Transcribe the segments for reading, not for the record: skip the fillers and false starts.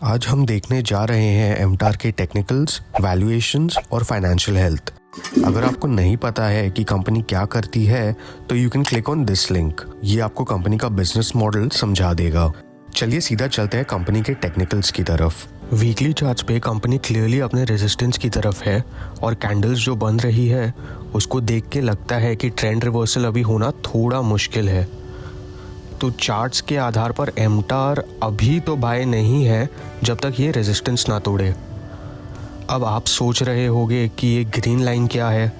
आज हम देखने जा रहे हैं एमटार के टेक्निकल्स, वैल्यूएशंस और फाइनेंशियल हेल्थ। अगर आपको नहीं पता है कि कंपनी क्या करती है तो you can click on this link. ये आपको कंपनी का बिजनेस मॉडल समझा देगा। चलिए सीधा चलते हैं कंपनी के टेक्निकल्स की तरफ। वीकली चार्ट्स पे कंपनी क्लियरली अपने रेजिस्टेंस की तरफ है और कैंडल्स जो बन रही है उसको देख के लगता है कि ट्रेंड रिवर्सल अभी होना थोड़ा मुश्किल है। तो चार्ट्स के आधार पर एमटार अभी तो बाय नहीं है जब तक ये रेजिस्टेंस ना तोड़े। अब आप सोच रहे होंगे कि ये ग्रीन लाइन क्या है।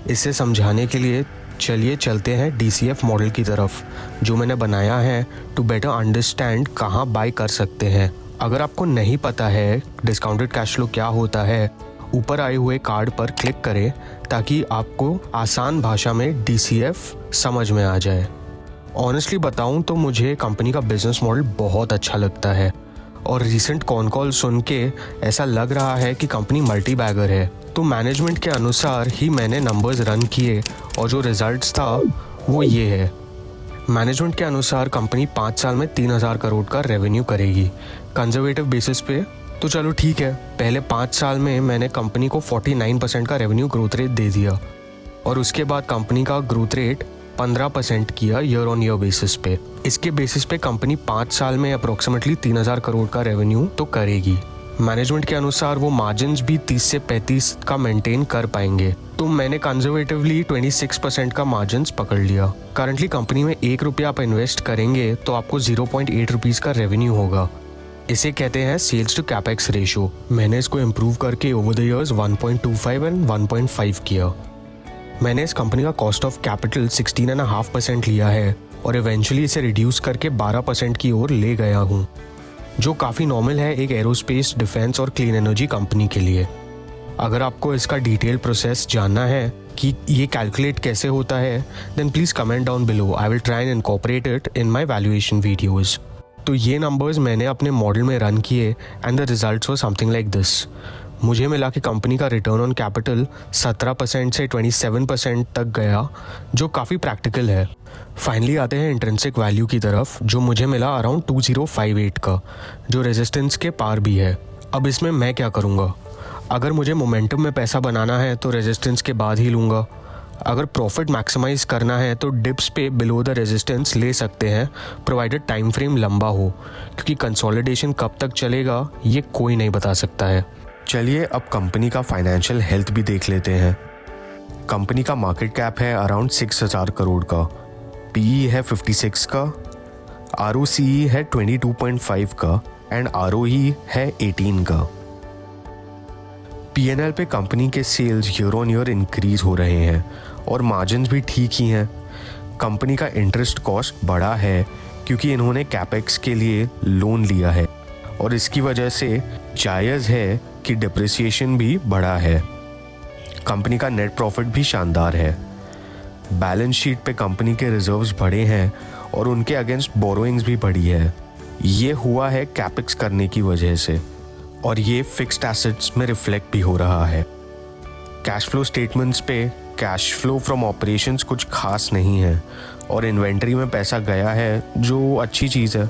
इसे समझाने के लिए चलिए चलते हैं DCF मॉडल की तरफ जो मैंने बनाया है टू बेटर अंडरस्टैंड कहाँ बाय कर सकते हैं। अगर आपको नहीं पता है डिस्काउंटेड कैश फ्लो क्या होता है, ऊपर आए हुए कार्ड पर क्लिक करें ताकि आपको आसान भाषा में DCF समझ में आ जाए। ऑनेस्टली बताऊं तो मुझे कंपनी का बिजनेस मॉडल बहुत अच्छा लगता है और रिसेंट कॉन कॉल सुन के ऐसा लग रहा है कि कंपनी मल्टी बैगर है। तो मैनेजमेंट के अनुसार ही मैंने नंबर्स रन किए और जो रिजल्ट्स था वो ये है। मैनेजमेंट के अनुसार कंपनी 5 साल में 3,000 करोड़ का रेवेन्यू करेगी कंजर्वेटिव बेसिस पे। तो चलो ठीक है, पहले 5 साल में मैंने कंपनी को 49% का रेवेन्यू ग्रोथ रेट दे दिया और उसके बाद कंपनी का ग्रोथ रेट 15% किया ईयर ऑन ईयर बेसिस पे। इसके बेसिस पे कंपनी 5 साल में अप्रोक्सीमेटली 3,000 करोड़ का रेवेन्यू तो करेगी। मैनेजमेंट के अनुसार वो मार्जिन्स भी 30 से 35 का मेंटेन कर पाएंगे। तो मैंने कंजर्वेटिवली 26% का मार्जिन्स पकड़ लिया। करंटली कंपनी में 1 रुपया आप इन्वेस्ट करेंगे तो आपको 0.8 रुपीज़ का रेवेन्यू होगा। इसे कहते हैं सेल्स टू कैपेक्स रेशियो। मैंने इसको इम्प्रूव करके ओवर द ईयर्स 1.25 एंड 1.5 किया। मैंने इस कंपनी का कॉस्ट ऑफ कैपिटल 16.5% लिया है और इवेंचुअली इसे रिड्यूस करके 12% की ओर ले गया हूँ, जो काफ़ी नॉर्मल है एक एरोस्पेस, डिफेंस और क्लीन एनर्जी कंपनी के लिए। अगर आपको इसका डिटेल प्रोसेस जानना है कि ये कैलकुलेट कैसे होता है then please comment down below. I will try and incorporate it in my valuation videos. तो ये नंबर्स मैंने अपने मॉडल में रन किए and the results were something like this. मुझे मिला कि कंपनी का रिटर्न ऑन कैपिटल 17% से 27% तक गया, जो काफ़ी प्रैक्टिकल है। फाइनली आते हैं इंट्रिंसिक वैल्यू की तरफ, जो मुझे मिला अराउंड 2058 का, जो रेजिस्टेंस के पार भी है। अब इसमें मैं क्या करूँगा? अगर मुझे मोमेंटम में पैसा बनाना है तो रेजिस्टेंस के बाद ही लूँगा। अगर प्रॉफिट मैक्सिमाइज करना है तो डिप्स पे बिलो द रेजिस्टेंस ले सकते हैं, प्रोवाइडेड टाइम फ्रेम लंबा हो, क्योंकि कंसोलिडेशन कब तक चलेगा ये कोई नहीं बता सकता है। चलिए अब कंपनी का फाइनेंशियल हेल्थ भी देख लेते हैं। कंपनी का मार्केट कैप है अराउंड 6,000 करोड़ का, PE है 56 का, ROCE है 22.5 का एंड ROE है 18 का। P&L पे कंपनी के sales year on year increase हो रहे हैं और मार्जिन्स भी ठीक ही हैं। कंपनी का इंटरेस्ट कॉस्ट बढ़ा है क्योंकि इन्होंने कैपेक्स के लिए लोन लिया है और इसकी वजह से जायज़ है कि डिप्रिसिएशन भी बढ़ा है। कंपनी का नेट प्रॉफिट भी शानदार है। बैलेंस शीट पे कंपनी के रिजर्व्स बढ़े हैं और उनके अगेंस्ट बोरोइंग्स भी बढ़ी है। ये हुआ है कैपेक्स करने की वजह से और ये फिक्स्ड एसेट्स में रिफ्लेक्ट भी हो रहा है। कैश फ्लो स्टेटमेंट्स पे कैश फ्लो फ्रॉम ऑपरेशंस कुछ खास नहीं है और इन्वेंट्री में पैसा गया है, जो अच्छी चीज़ है।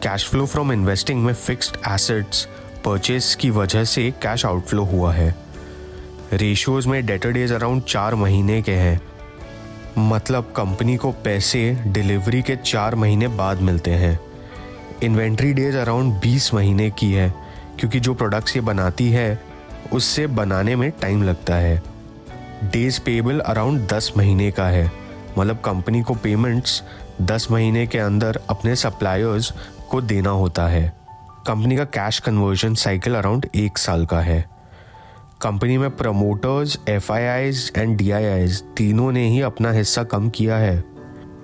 कैश फ्लो फ्रॉम इन्वेस्टिंग में फिक्स्ड एसेट्स परचेस की वजह से कैश आउटफ्लो हुआ है। रेशियोज में डेटर डेज अराउंड 4 महीने के हैं, मतलब कंपनी को पैसे डिलीवरी के 4 महीने बाद मिलते हैं। इन्वेंट्री डेज अराउंड 20 महीने की है क्योंकि जो प्रोडक्ट्स ये बनाती है उससे बनाने में टाइम लगता है। डेज पेबल अराउंड 10 महीने का है, मतलब कंपनी को पेमेंट्स 10 महीने के अंदर अपने सप्लायर्स को देना होता है। कंपनी का कैश कन्वर्जन साइकिल अराउंड 1 साल का है। कंपनी में प्रमोटर्स, FIIs एंड DIIs तीनों ने ही अपना हिस्सा कम किया है।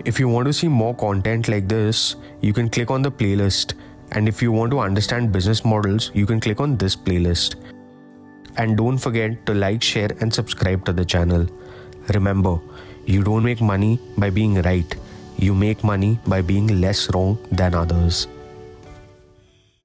If you want to see more content like this you can click on the playlist and if you want to understand business models you can click on this playlist and don't forget to like, share and subscribe to the channel. Remember, you don't make money by being right, you make money by being less wrong than others.